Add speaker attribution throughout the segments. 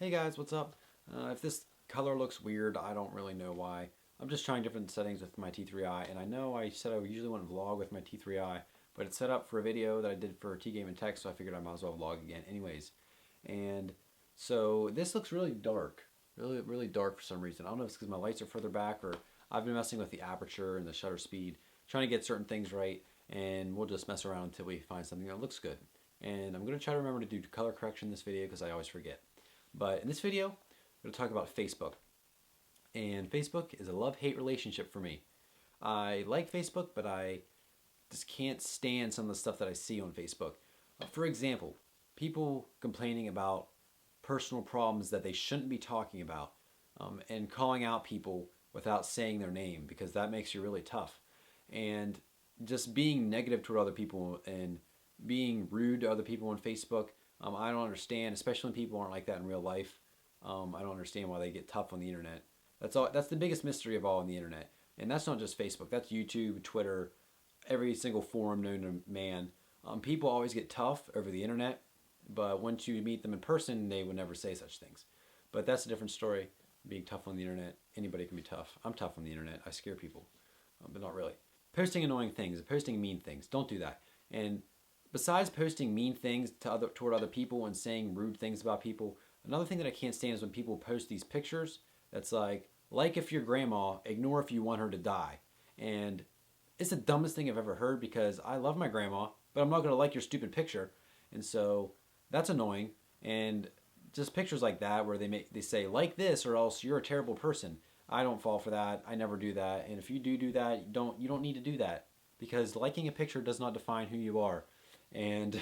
Speaker 1: Hey guys, what's up? If this color looks weird, I don't really know why. I'm just trying different settings with my T3i, and I know I said I usually want to vlog with my T3i, but it's set up for a video that I did for T-Game and Tech, so I figured I might as well vlog again anyways. And so this looks really dark, really dark for some reason. I don't know if it's because my lights are further back or I've been messing with the aperture and the shutter speed, trying to get certain things right, and we'll just mess around until we find something that looks good. And I'm going to try to remember to do color correction in this video because I always forget. But in this video, I'm going to talk about Facebook. And Facebook is a love-hate relationship for me. I like Facebook, but I just can't stand some of the stuff that I see on Facebook. For example, people complaining about personal problems that they shouldn't be talking about, and calling out people without saying their name, because that makes you really tough. And just being negative toward other people and being rude to other people on Facebook, I don't understand, especially when people aren't like that in real life. I don't understand why they get tough on the internet. That's all. That's the biggest mystery of all on the internet, and that's not just Facebook. That's YouTube, Twitter, every single forum known to man. People always get tough over the internet, but once you meet them in person, they would never say such things. But that's a different story. Being tough on the internet, anybody can be tough. I'm tough on the internet. I scare people, but not really. Posting annoying things, posting mean things. Don't do that. And besides posting mean things toward other people and saying rude things about people, another thing that I can't stand is when people post these pictures that's like if your grandma, ignore if you want her to die. And it's the dumbest thing I've ever heard because I love my grandma, but I'm not going to like your stupid picture. And so that's annoying. And just pictures like that where they say like this or else you're a terrible person. I don't fall for that. I never do that. And if you do that, you don't need to do that because liking a picture does not define who you are. And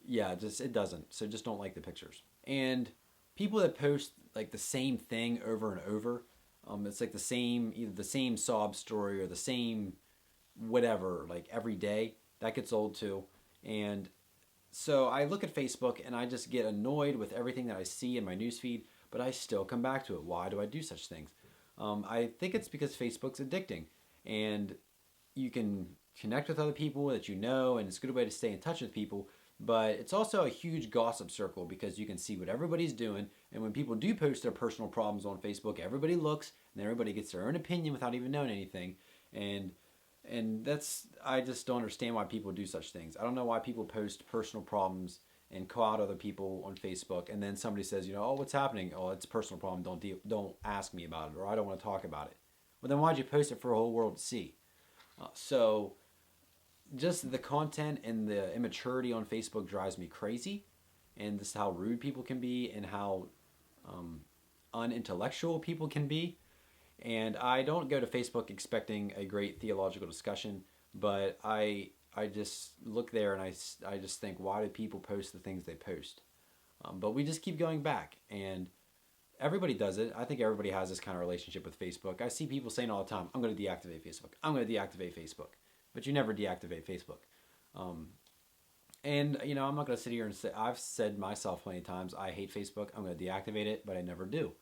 Speaker 1: yeah, it doesn't. So just don't like the pictures. And people that post like the same thing over and over, it's like either the same sob story or the same whatever, like every day. That gets old too. And so I look at Facebook and I just get annoyed with everything that I see in my newsfeed, but I still come back to it. Why do I do such things? I think it's because Facebook's addicting, and you can connect with other people that you know, and it's a good way to stay in touch with people, but it's also a huge gossip circle because you can see what everybody's doing, and when people do post their personal problems on Facebook, everybody looks, and everybody gets their own opinion without even knowing anything, and I just don't understand why people do such things. I don't know why people post personal problems and call out other people on Facebook, and then somebody says, oh, what's happening? Oh, it's a personal problem. Don't ask me about it, or I don't want to talk about it. Well, then why'd you post it for a whole world to see? So just the content and the immaturity on Facebook drives me crazy, and this is how rude people can be and how unintellectual people can be. And I don't go to Facebook expecting a great theological discussion, but I just look there and I just think, why do people post the things they post? But we just keep going back, and everybody does it. I think everybody has this kind of relationship with Facebook. I see people saying all the time, I'm going to deactivate Facebook. I'm going to deactivate Facebook. But you never deactivate Facebook. And, I'm not going to sit here and say, I've said myself plenty of times, I hate Facebook. I'm going to deactivate it, but I never do.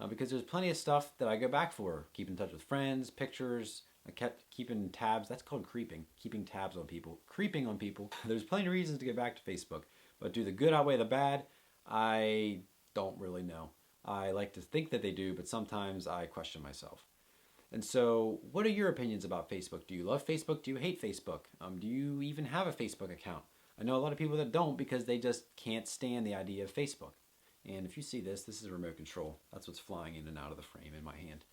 Speaker 1: Because there's plenty of stuff that I go back for. Keep in touch with friends, pictures. I kept keeping tabs. That's called creeping. Keeping tabs on people. Creeping on people. There's plenty of reasons to get back to Facebook. But do the good outweigh the bad? I don't really know. I like to think that they do, but sometimes I question myself. And so, what are your opinions about Facebook? Do you love Facebook? Do you hate Facebook? Do you even have a Facebook account? I know a lot of people that don't because they just can't stand the idea of Facebook. And if you see this is a remote control. That's what's flying in and out of the frame in my hand.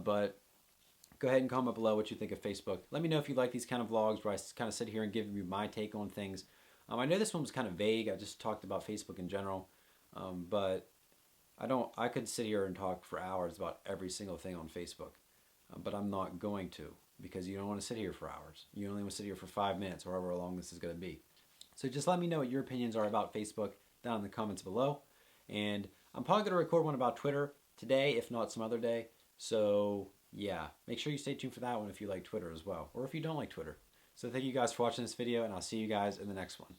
Speaker 1: But go ahead and comment below what you think of Facebook. Let me know if you like these kind of vlogs where I kind of sit here and give you my take on things. I know this one was kind of vague. I just talked about Facebook in general. But I could sit here and talk for hours about every single thing on Facebook. But I'm not going to, because you don't want to sit here for hours. You only want to sit here for 5 minutes, or however long this is going to be. So just let me know what your opinions are about Facebook down in the comments below. And I'm probably going to record one about Twitter today, if not some other day. So yeah, make sure you stay tuned for that one if you like Twitter as well, or if you don't like Twitter. So thank you guys for watching this video, and I'll see you guys in the next one.